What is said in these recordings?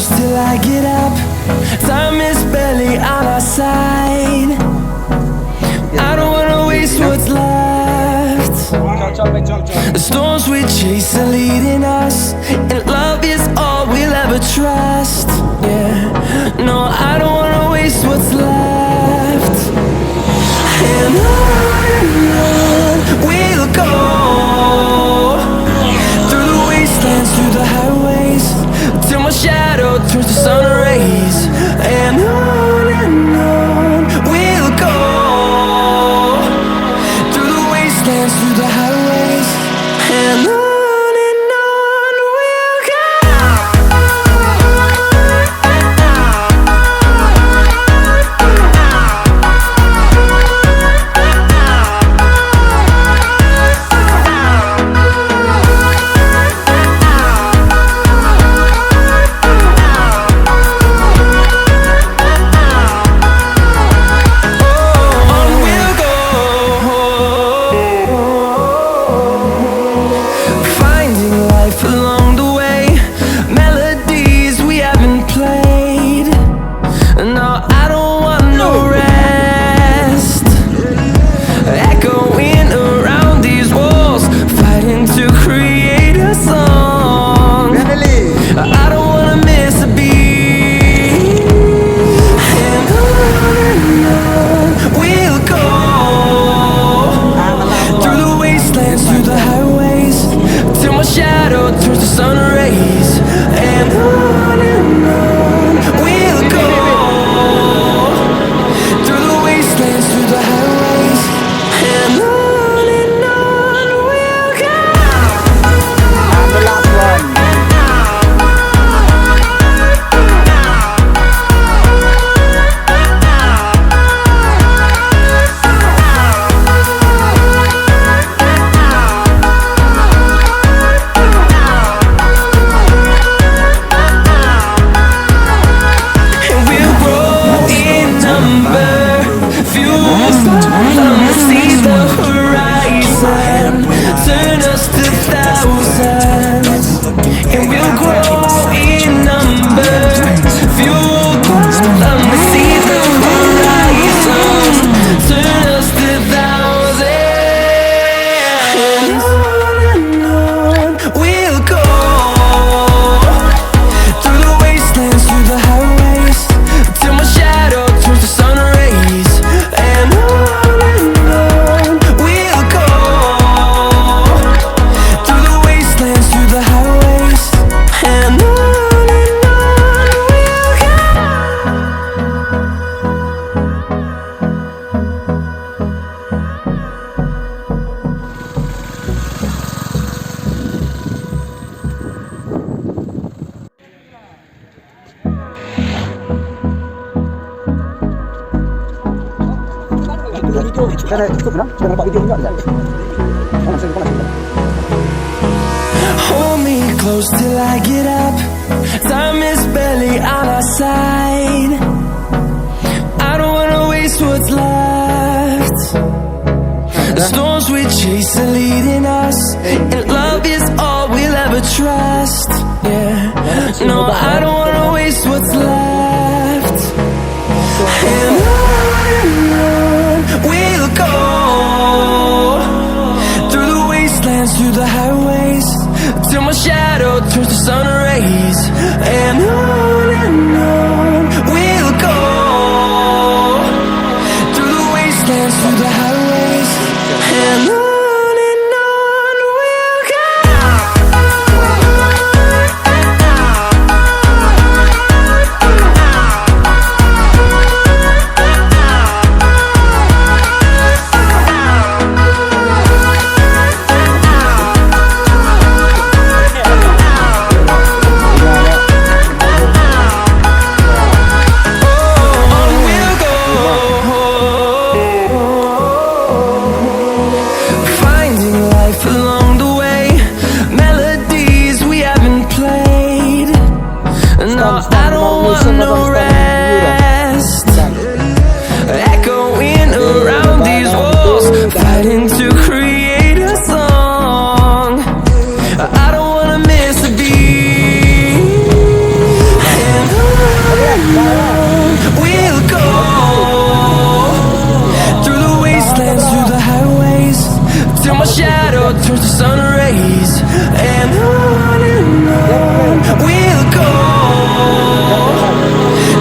close till I get up. Time is barely on our side. I don't wanna waste what's left. The storms we chase are leading us, and love is all we'll ever trust. Yeah, no, I don't wanna waste what's left. And on we'll go, through the wastelands, through the highways, till my shadow turns to sun rays. And on we'll go, through the wastelands, through the highways, and on. Hold me close till I get up. Time is barely on our side. I don't wanna waste what's left. The storms we chase are leading us, and love is all we'll ever trust. Yeah, no, I don't wanna waste what's left. And on we'll go, through the wastelands, through the highways, till my shadow turns to sun rays. And on we'll go, through the wastelands, through the highways, and on. We'll go. till my shadow turns to sun rays. And on we'll go,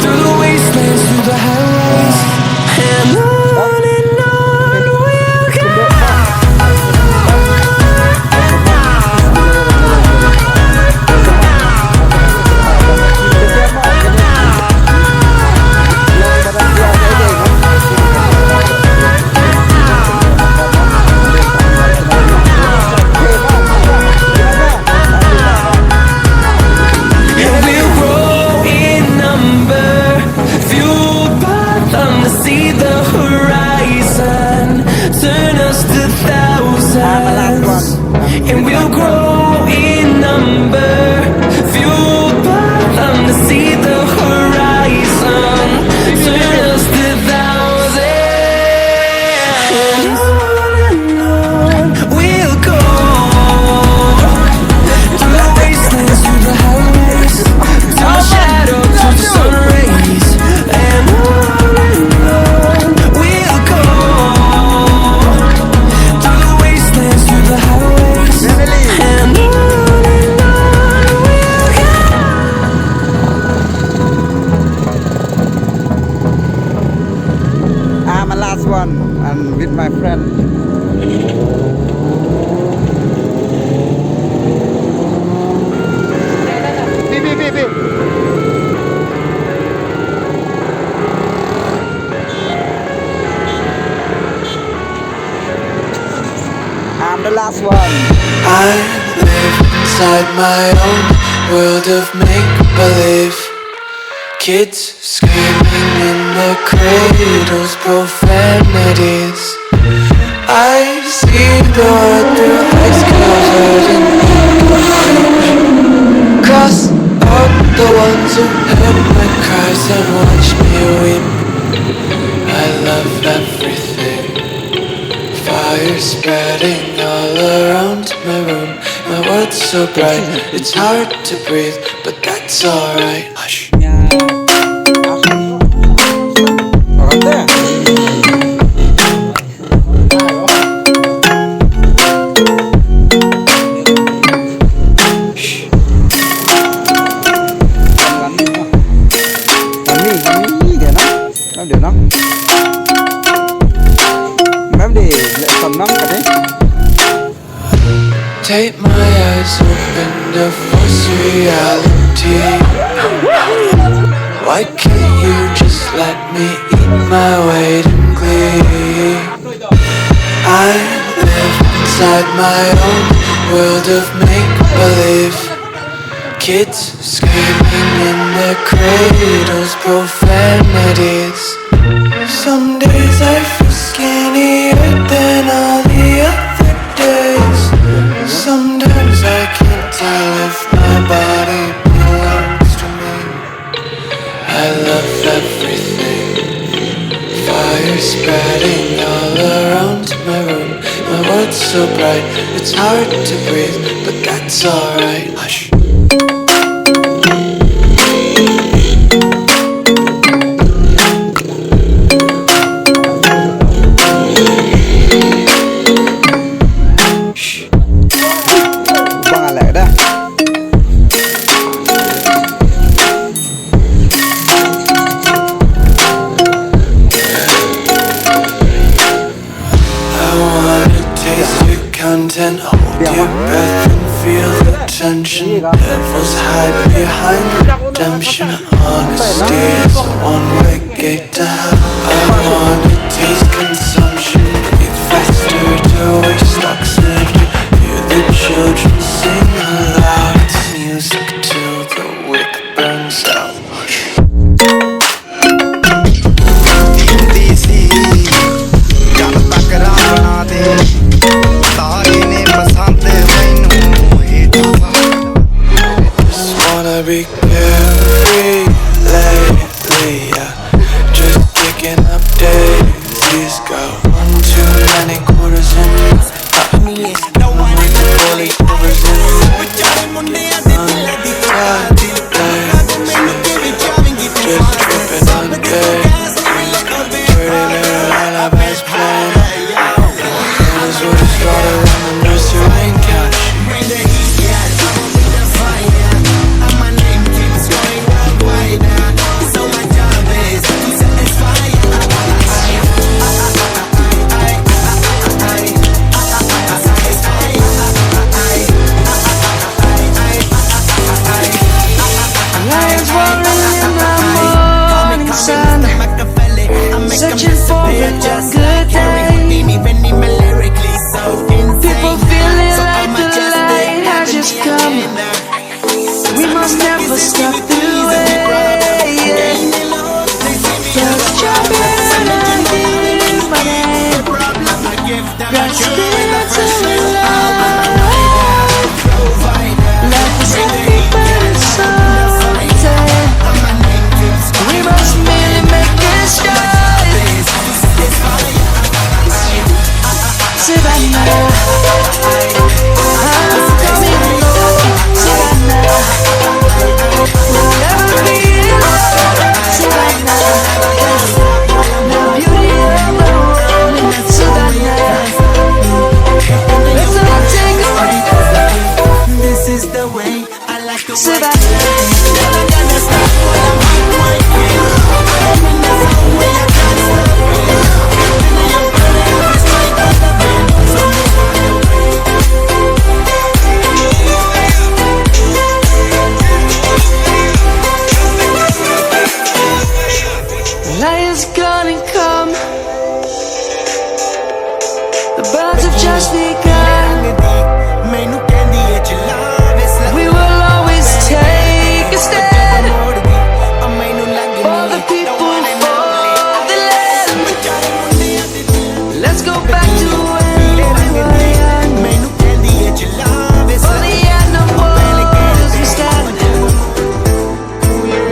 through the wastelands, through the highways. And on we'll go. See the horizon, turn us to thousands, and we'll grow in number, fueled by them to see the horizon, turn us to thousands. And on we'll go, through the wastelands, through the highways, till my shadow turns to sun rays. And one and with my friend. Beep. I'm the last one. I live inside my own world of make-believe. Kids screaming in their cradles, profanities. I see the world through ice covered in ink. Cross out the ones who heard my cries and watch me weep. I love everything. Fire spreading all around my room. My world's so bright, it's hard to breathe, but that's alright. Hush. Take my eyes open to force reality. Why can't you just let me eat my weight in glee? I live inside my own world of make-believe. Kids screaming in their cradles, profanities. Some days I feel skinnier than all the other days. Sometimes I can't tell if my body belongs to me. I love everything. Fire spreading all around my room. My world's so bright, it's hard to breathe, but that's alright. Hush. Content, hold your breath and feel the tension. Devils hide behind redemption. Honesty is a one-way gate to hell. I wanna taste consumption. Breathe faster to waste oxygen. Hear the children sing aloud. It's music till the wick burns out. Be carefree lately, yeah. Just picking up daisies. Got one too many quarters in me. No one fully covers in me. Just tripping on days. Pretty little alibis playing. And it's what it's gotta Lion's gonna come. The birds have just begun. We will always take a stand for the people, for the land. Let's go back to when we were young. For the animals we stand.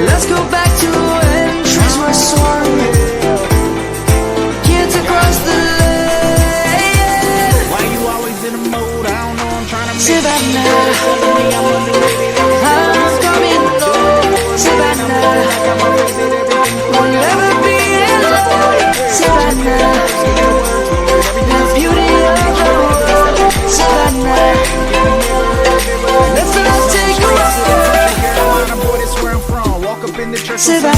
Let's go back to when trees were swung. Kids across the land. Why you always in the mood? I don't know, I'm trying to make Savannah, I'm coming home. Savannah, we'll never be alone. Savannah, the beauty of the world. Savannah, let's not take a walk. where I'm from. Walk up in the church. Savannah,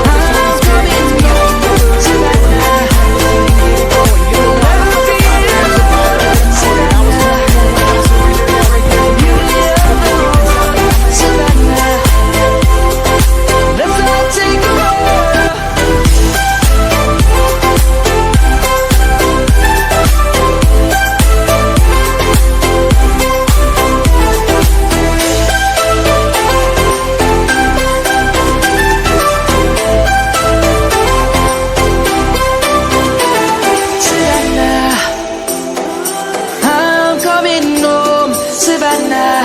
I'm coming home. Savannah, we'll never be alone. Savannah, the beauty of the world. Savannah, let's not take a walk. Savannah, I'm coming home. Savannah,